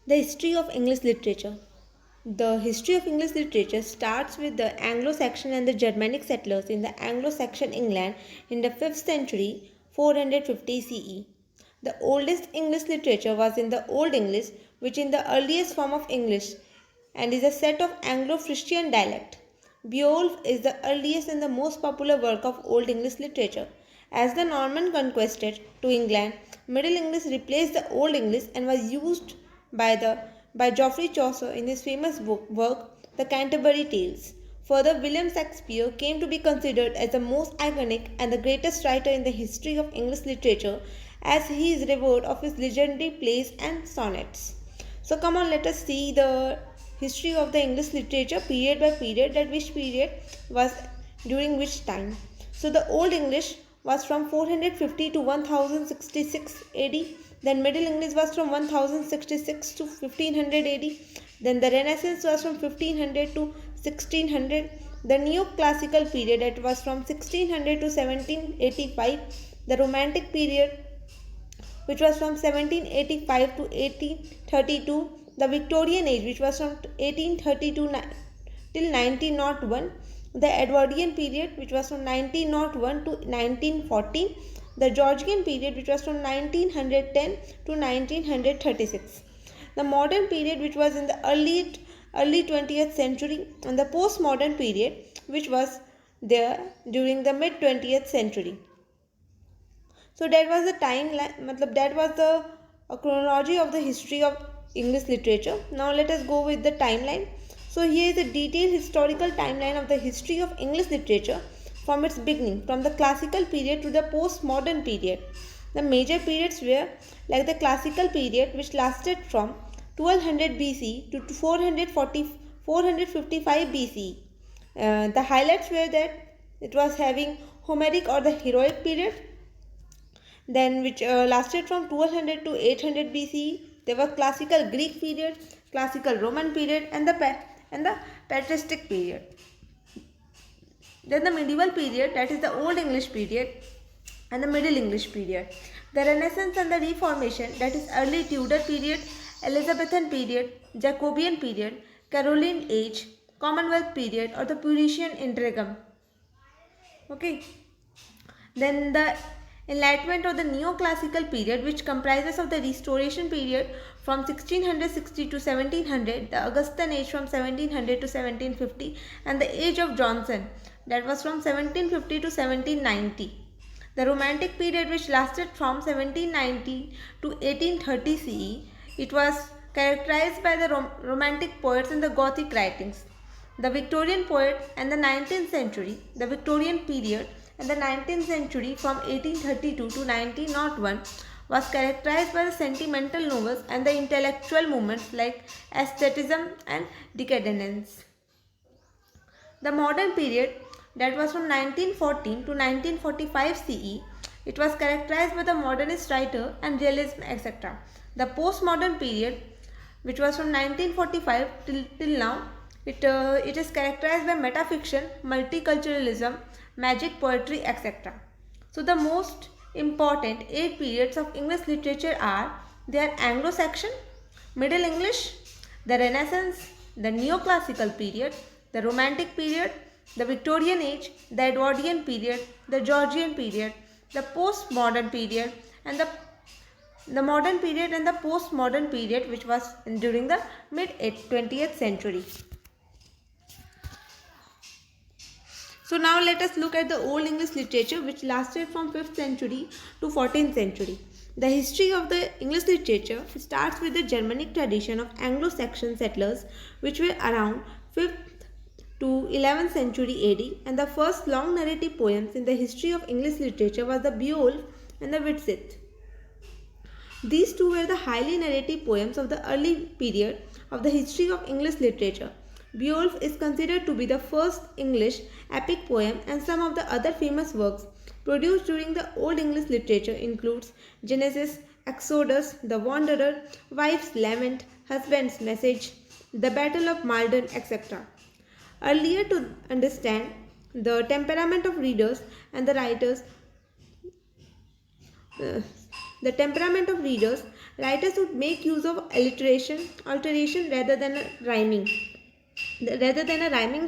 The history of English literature. The history of English literature starts with the Anglo-Saxon and the Germanic settlers in the Anglo-Saxon England in the 5th century 450 CE. The oldest English literature was in the Old English, which is the earliest form of English and is a set of Anglo-Frisian dialect. Beowulf is the earliest and the most popular work of Old English literature. As the Norman conquested to England, Middle English replaced the Old English and was used by Geoffrey Chaucer in his famous work The Canterbury Tales. Further, William Shakespeare came to be considered as the most iconic and the greatest writer in the history of English literature, as he is revered of his legendary plays and sonnets. So come on, let us see the history of the English literature period by period, that which period was during which time. So the Old English was from 450 to 1066 AD. Then Middle English was from 1066 to 1500 AD. Then the Renaissance was from 1500 to 1600. The Neoclassical period, that was from 1600 to 1785. The Romantic period, which was from 1785 to 1832. The Victorian Age, which was from 1832 till 1901. The Edwardian period, which was from 1901 to 1914. The Georgian period, which was from 1910 to 1936. The modern period, which was in the early 20th century, and the postmodern period, which was there during the mid 20th century. So that was the that was the chronology of the history of English literature. Now let us go with the timeline. So here is a detailed historical timeline of the history of English literature from its beginning, from the classical period to the postmodern period. The major periods were like the classical period, which lasted from 1200 BC to 455 BC. The highlights were that it was having Homeric or the heroic period, then which lasted from 1200 to 800 BCE. There was classical Greek period, classical Roman period, and the patristic period. Then the medieval period, that is the Old English period, and the Middle English period. The Renaissance and the Reformation, that is early Tudor period, Elizabethan period, Jacobean period, Caroline age, Commonwealth period, or the Puritan interregnum. Okay. Then the Enlightenment or the Neoclassical period, which comprises of the Restoration period from 1660 to 1700, the Augustan age from 1700 to 1750, and the Age of Johnson, that was from 1750 to 1790. The Romantic period, which lasted from 1790 to 1830 CE, it was characterized by the Romantic poets and the Gothic writings. The Victorian poet and the 19th century, the Victorian period and the 19th century from 1832 to 1901 was characterized by the sentimental novels and the intellectual movements like aestheticism and decadence. The modern period, that was from 1914 to 1945 CE, it was characterized by the modernist writer and realism, etc. The postmodern period, which was from 1945 till now, it is characterized by metafiction, multiculturalism, magic, poetry, etc. So the most important 8 periods of English literature are: they are Anglo-Saxon, Middle English, the Renaissance, the Neoclassical period, the Romantic period, the Victorian age, the Edwardian period, the Georgian period, the postmodern period, and the modern period and the postmodern period, which was during the mid 20th century. So now let us look at the Old English literature, which lasted from 5th century to 14th century. The history of the English literature starts with the Germanic tradition of Anglo-Saxon settlers, which were around 5th to 11th century AD, and the first long narrative poems in the history of English literature was the Beowulf and the Widsith. These two were the highly narrative poems of the early period of the history of English literature. Beowulf is considered to be the first English epic poem, and some of the other famous works produced during the Old English literature includes Genesis, Exodus, The Wanderer, Wife's Lament, Husband's Message, The Battle of Maldon, etc. Earlier, to understand the temperament of readers and the writers, Writers would make use of alteration rather than a rhyming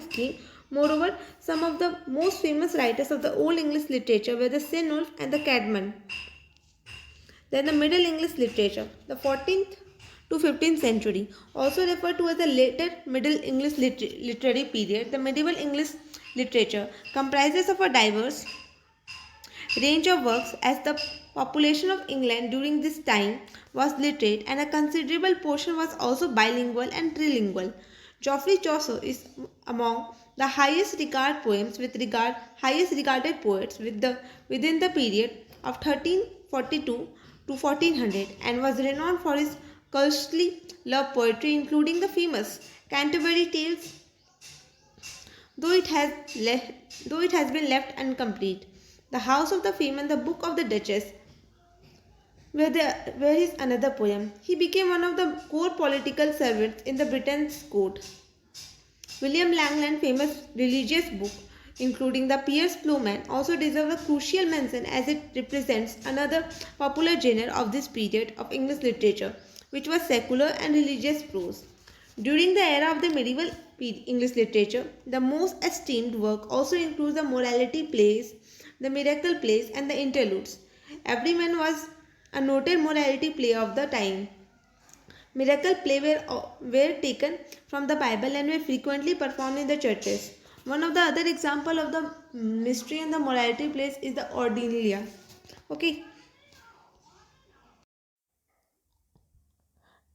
scheme. Moreover, some of the most famous writers of the Old English literature were the Cynulf and the Cadman. Then the Middle English literature, the 14th to 15th century, also referred to as the later Middle English literary period. The medieval English literature comprises of a diverse range of works as the population of England during this time was literate and a considerable portion was also bilingual and trilingual. Geoffrey Chaucer is among the highest regarded poets within the period of 1342 to 1400 and was renowned for his cursory love poetry including the famous Canterbury Tales, though it has been left incomplete. The House of the Fame and the Book of the Duchess were his another poem. He became one of the core political servants in the Britain's court. William Langland's famous religious book, including the Piers Plowman, also deserves a crucial mention as it represents another popular genre of this period of English literature, which was secular and religious prose. During the era of the medieval English literature, the most esteemed work also includes the morality plays, the miracle plays, and the interludes. Everyman was a noted morality play of the time. Miracle plays were taken from the Bible and were frequently performed in the churches. One of the other example of the mystery and the morality plays is the Cordelia. Okay.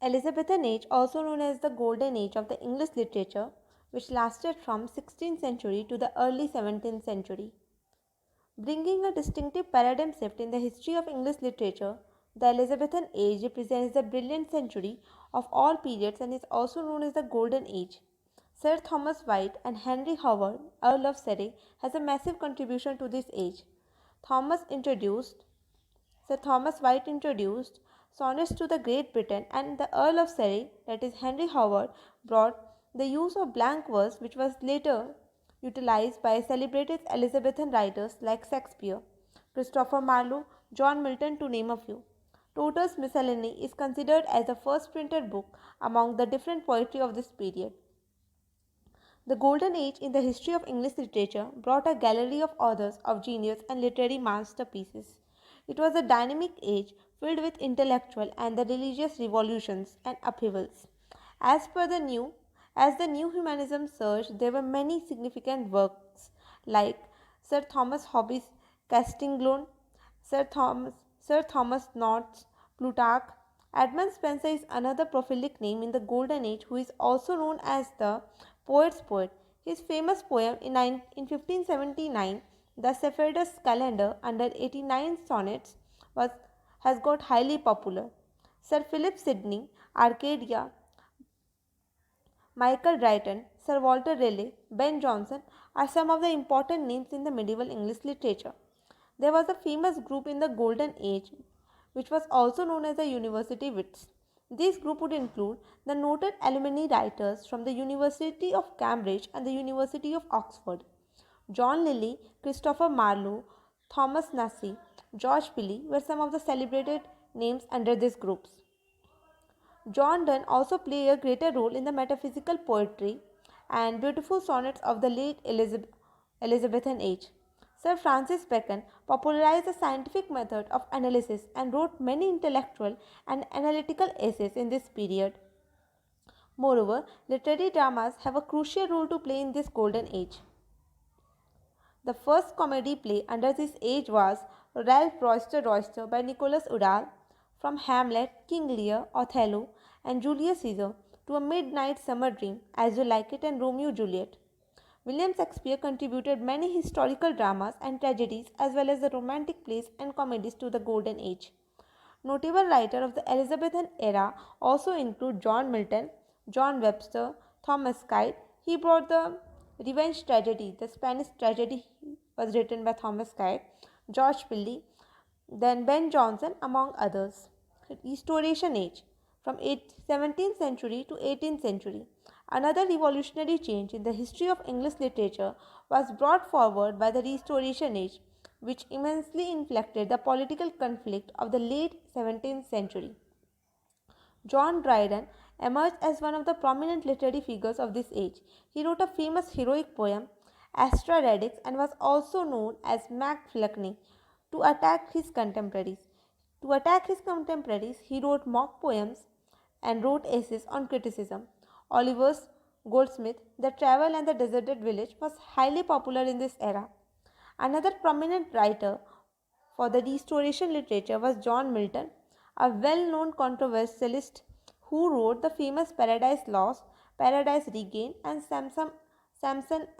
Elizabethan Age, also known as the Golden Age of the English literature, which lasted from 16th century to the early 17th century. Bringing a distinctive paradigm shift in the history of English literature, the Elizabethan Age represents the brilliant century of all periods and is also known as the Golden Age. Sir Thomas White and Henry Howard, Earl of Surrey, has a massive contribution to this age. Sir Thomas White introduced sonnets to the Great Britain, and the Earl of Surrey, that is Henry Howard, brought the use of blank verse, which was later utilized by celebrated Elizabethan writers like Shakespeare, Christopher Marlowe, John Milton, to name a few. Totter's Miscellany is considered as the first printed book among the different poetry of this period. The Golden Age in the history of English literature brought a gallery of authors of genius and literary masterpieces. It was a dynamic age filled with intellectual and the religious revolutions and upheavals. As per the new as the new humanism surged, there were many significant works like Sir Thomas Hobbes' Castiglione, Sir Thomas North's Plutarch. Edmund Spenser is another prolific name in the Golden Age who is also known as the poet's poet. His famous poem in 1579, The Shepherd's Calendar, under 89 sonnets, has got highly popular. Sir Philip Sidney, Arcadia, Michael Drayton, Sir Walter Raleigh, Ben Jonson are some of the important names in the medieval English literature. There was a famous group in the Golden Age which was also known as the University Wits. This group would include the noted alumni writers from the University of Cambridge and the University of Oxford. John Lilly, Christopher Marlowe, Thomas Nasi, George Pilley were some of the celebrated names under these groups. John Donne also played a greater role in the metaphysical poetry and beautiful sonnets of the late Elizabethan age. Sir Francis Bacon popularized the scientific method of analysis and wrote many intellectual and analytical essays in this period. Moreover, literary dramas have a crucial role to play in this golden age. The first comedy play under this age was Ralph Roister by Nicholas Udall. From Hamlet, King Lear, Othello, and Julius Caesar to A Midnight Summer Dream, As You Like It, and Romeo and Juliet. William Shakespeare contributed many historical dramas and tragedies as well as the romantic plays and comedies to the Golden Age. Notable writers of the Elizabethan era also include John Milton, John Webster, Thomas Kite. He brought the revenge tragedy, the Spanish tragedy was written by Thomas Kite, George Pilley, then Ben Jonson, among others. Restoration Age from 17th century to 18th century. Another revolutionary change in the history of English literature was brought forward by the Restoration Age, which immensely inflected the political conflict of the late 17th century. John Dryden emerged as one of the prominent literary figures of this age. He wrote a famous heroic poem, Astra Radix, and was also known as Mac Fluckney to attack his contemporaries. To attack his contemporaries, he wrote mock poems and wrote essays on criticism. Oliver's Goldsmith, The Travel and the Deserted Village, was highly popular in this era. Another prominent writer for the Restoration literature was John Milton, a well known controversialist who wrote the famous Paradise Lost, Paradise Regained, and Samson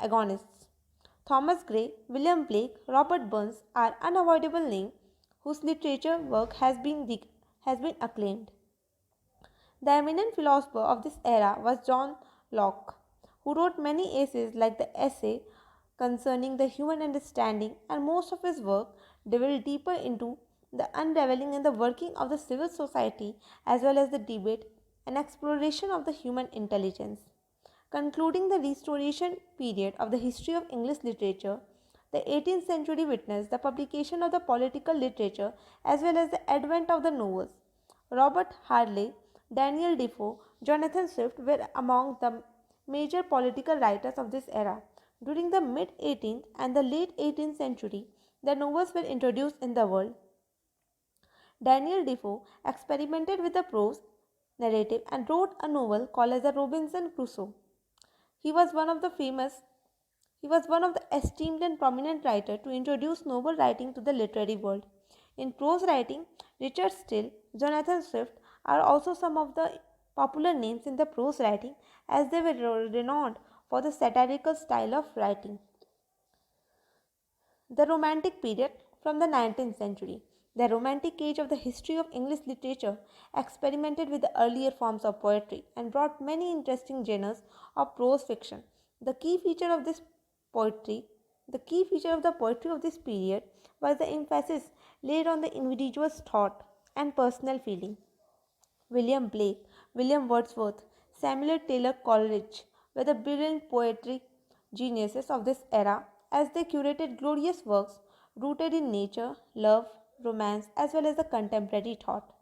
Agonists. Thomas Gray, William Blake, Robert Burns are unavoidable names whose literature work has been acclaimed. The eminent philosopher of this era was John Locke, who wrote many essays like the Essay Concerning the Human Understanding, and most of his work delved deeper into the unraveling and the working of the civil society as well as the debate and exploration of the human intelligence. Concluding the Restoration period of the history of English literature, the 18th century witnessed the publication of the political literature as well as the advent of the novels. Robert Harley, Daniel Defoe, Jonathan Swift were among the major political writers of this era. During the mid 18th and the late 18th century, the novels were introduced in the world. Daniel Defoe experimented with the prose narrative and wrote a novel called as the Robinson Crusoe. He was one of the famous he was one of the esteemed and prominent writers to introduce novel writing to the literary world. In prose writing, Richard Steele, Jonathan Swift are also some of the popular names in the prose writing as they were renowned for the satirical style of writing. The Romantic period from the 19th century. The Romantic age of the history of English literature experimented with the earlier forms of poetry and brought many interesting genres of prose fiction. The key feature of this poetry, the key feature of the poetry of this period was the emphasis laid on the individual's thought and personal feeling. William Blake, William Wordsworth, Samuel Taylor Coleridge were the brilliant poetic geniuses of this era as they curated glorious works rooted in nature, love, romance, as well as the contemporary thought.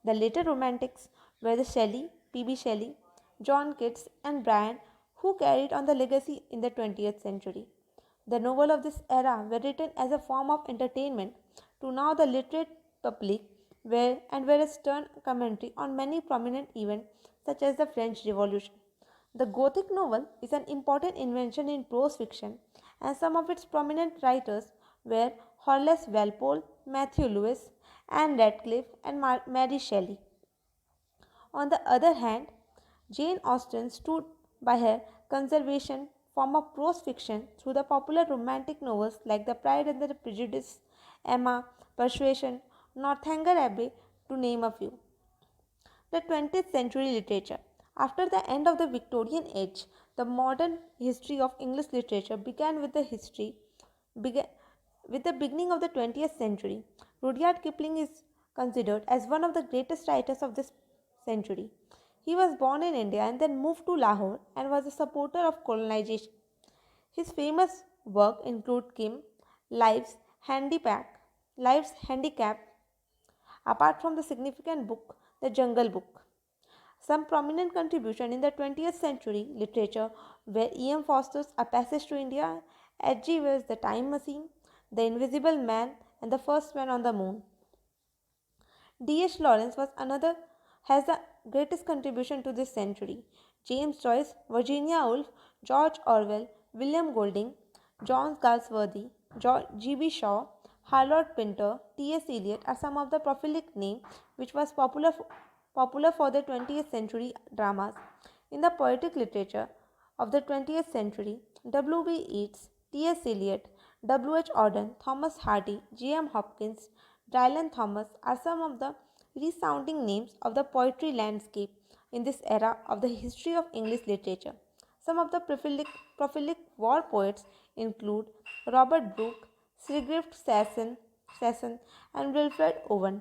The later Romantics were the Shelley, P.B. Shelley, John Keats, and Bryan, who carried on the legacy in the 20th century. The novels of this era were written as a form of entertainment to now the literate public were a stern commentary on many prominent events such as the French Revolution. The Gothic novel is an important invention in prose fiction, and some of its prominent writers were Horace Walpole, Matthew Lewis, Anne Radcliffe, and Mary Shelley. On the other hand, Jane Austen stood by her conservation form of prose fiction through the popular romantic novels like The Pride and the Prejudice, Emma, Persuasion, Northanger Abbey, to name a few. The 20th century literature. After the end of the Victorian age, the modern history of English literature began with began with the beginning of the 20th century. Rudyard Kipling is considered as one of the greatest writers of this century. He was born in India and then moved to Lahore and was a supporter of colonization. His famous work include Kim, Life's Life's Handicap, apart from the significant book, The Jungle Book. Some prominent contribution in the 20th century literature were E.M. Foster's A Passage to India, H.G. Wells' The Time Machine, The Invisible Man, and The First Man on the Moon. D.H. Lawrence has the greatest contribution to this century. James Joyce, Virginia Woolf, George Orwell, William Golding, John Galsworthy, G.B. Shaw, Harold Pinter, T.S. Eliot are some of the prolific names which was popular for the 20th century dramas. In the poetic literature of the 20th century, W.B. Yeats, T.S. Eliot, W.H. Auden, Thomas Hardy, J.M. Hopkins, Dylan Thomas are some of the resounding names of the poetry landscape in this era of the history of English literature. Some of the prolific war poets include Robert Brooke, Sir Sasson, and Wilfred Owen.